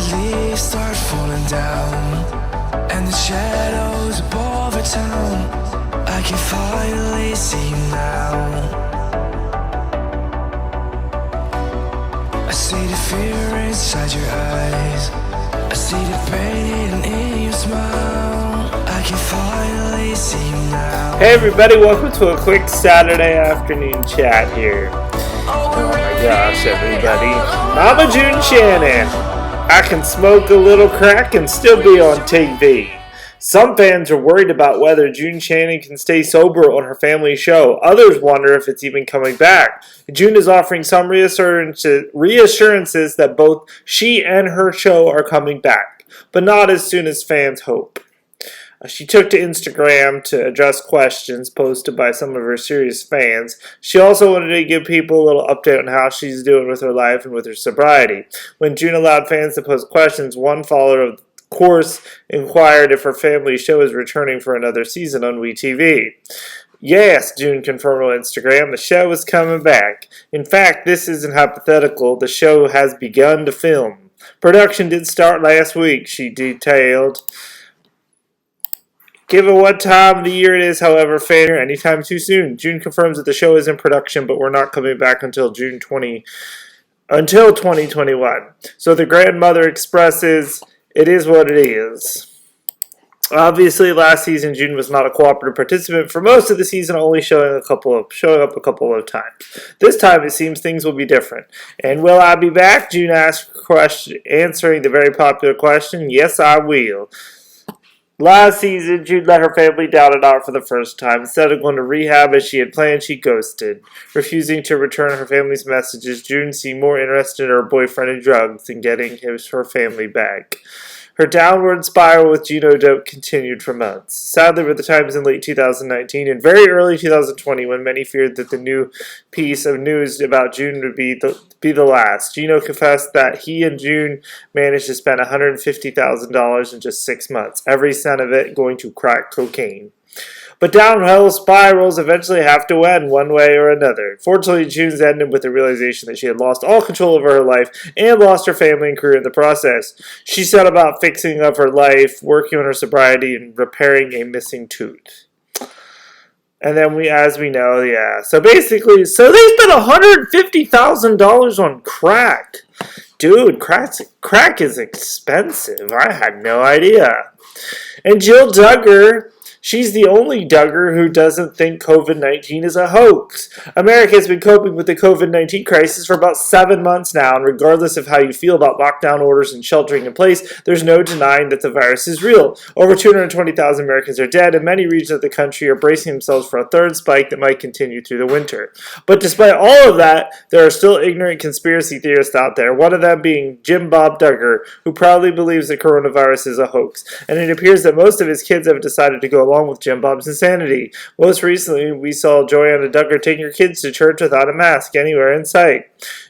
leaves start falling down, and the shadows above our town, I can finally see you now. I see the fear inside your eyes, I see the pain in your smile, I can finally see you now. Hey everybody, welcome to a quick Saturday afternoon chat here. Oh my gosh, everybody. Mama June Shannon. I can smoke a little crack and still be on TV. Some fans are worried about whether June Shannon can stay sober on her family show. Others wonder if it's even coming back. June is offering some reassurances that both she and her show are coming back, but not as soon as fans hope. She took to Instagram to address questions posted by some of her serious fans. She also wanted to give people a little update on how she's doing with her life and with her sobriety. When June allowed fans to post questions, one follower of course inquired if her family show is returning for another season on WeTV. Yes, June confirmed on Instagram, the show is coming back. In fact, this isn't hypothetical. The show has begun to film. Production did start last week, she detailed. Given what time of the year it is, however, failure anytime too soon. June confirms that the show is in production, but we're not coming back until 2021. So the grandmother expresses, it is what it is. Obviously, last season, June was not a cooperative participant for most of the season, only showing up a couple of times. This time, it seems things will be different. And will I be back? June asked, answering the very popular question, yes, I will. Last season, June let her family down and out for the first time. Instead of going to rehab as she had planned, she ghosted. Refusing to return her family's messages, June seemed more interested in her boyfriend and drugs than getting her family back. Her downward spiral with Gino Dope continued for months. Sadly, by the time in late 2019 and very early 2020, when many feared that the new piece of news about June would be the last, Gino confessed that he and June managed to spend $150,000 in just 6 months, every cent of it going to crack cocaine. But downhill spirals eventually have to end one way or another. Fortunately, June's ended with the realization that she had lost all control over her life and lost her family and career in the process. She set about fixing up her life, working on her sobriety, and repairing a missing tooth. And then as we know, yeah. So basically, they spent $150,000 on crack. Dude, crack is expensive. I had no idea. And Jill Duggar, she's the only Duggar who doesn't think COVID-19 is a hoax. America has been coping with the COVID-19 crisis for about 7 months now, and regardless of how you feel about lockdown orders and sheltering in place, there's no denying that the virus is real. Over 220,000 Americans are dead, and many regions of the country are bracing themselves for a third spike that might continue through the winter. But despite all of that, there are still ignorant conspiracy theorists out there, one of them being Jim Bob Duggar, who proudly believes that coronavirus is a hoax. And it appears that most of his kids have decided to go along with Jim Bob's insanity. Most recently, we saw Joanna Duggar taking her kids to church without a mask anywhere in sight.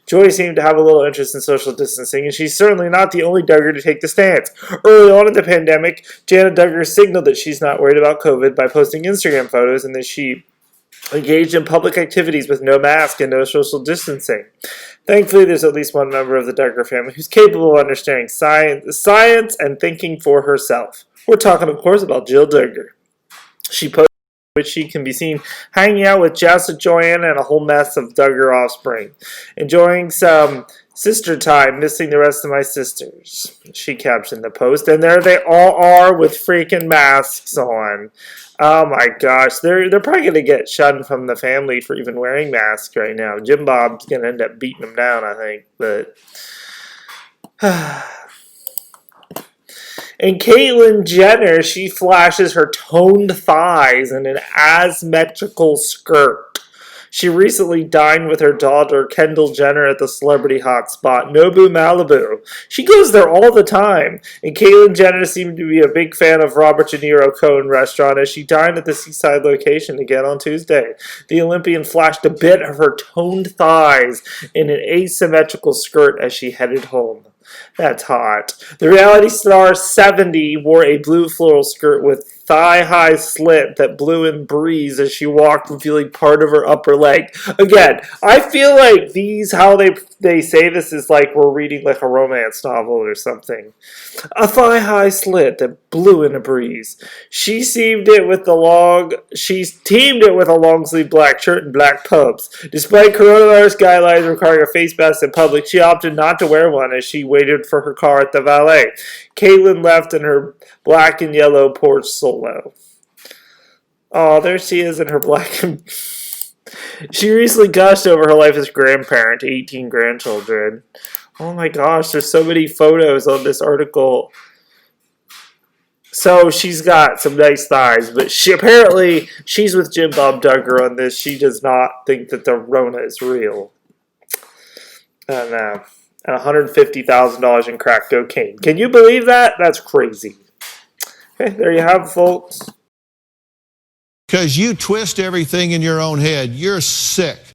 Joy seemed to have a little interest in social distancing, and she's certainly not the only Duggar to take the stance. Early on in the pandemic, Janet Duggar signaled that she's not worried about COVID by posting Instagram photos and that she engaged in public activities with no mask and no social distancing. Thankfully, there's at least one member of the Duggar family who's capable of understanding science and thinking for herself. We're talking, of course, about Jill Duggar. She posted which she can be seen hanging out with Jessa, Joanna, and a whole mess of Duggar offspring. Enjoying some sister time, missing the rest of my sisters, she captioned the post. And there they all are with freaking masks on. Oh my gosh, they're probably going to get shunned from the family for even wearing masks right now. Jim Bob's going to end up beating them down, I think. But and Caitlyn Jenner, she flashes her toned thighs in an asymmetrical skirt. She recently dined with her daughter, Kendall Jenner, at the celebrity hotspot, Nobu Malibu. She goes there all the time, and Caitlyn Jenner seemed to be a big fan of Robert De Niro Cohen restaurant as she dined at the seaside location again on Tuesday. The Olympian flashed a bit of her toned thighs in an asymmetrical skirt as she headed home. That's hot. The reality star 70 wore a blue floral skirt with thigh-high slit that blew in breeze as she walked, revealing part of her upper leg. Again, I feel like how they they say this is like we're reading like a romance novel or something. A thigh-high slit that blew in a breeze. She teamed it with a long sleeve black shirt and black pumps. Despite coronavirus guidelines requiring a face mask in public, she opted not to wear one as she waited for her car at the valet. Caitlyn left in her black and yellow Porsche Solo. Oh, there she is in her black and... She recently gushed over her life as grandparent to 18 grandchildren. Oh my gosh, there's so many photos on this article. So she's got some nice thighs, but she's with Jim Bob Duggar on this. She does not think that the Rona is real. And $150,000 in crack cocaine. Can you believe that? That's crazy. Okay, there you have it, folks. Because you twist everything in your own head. You're sick.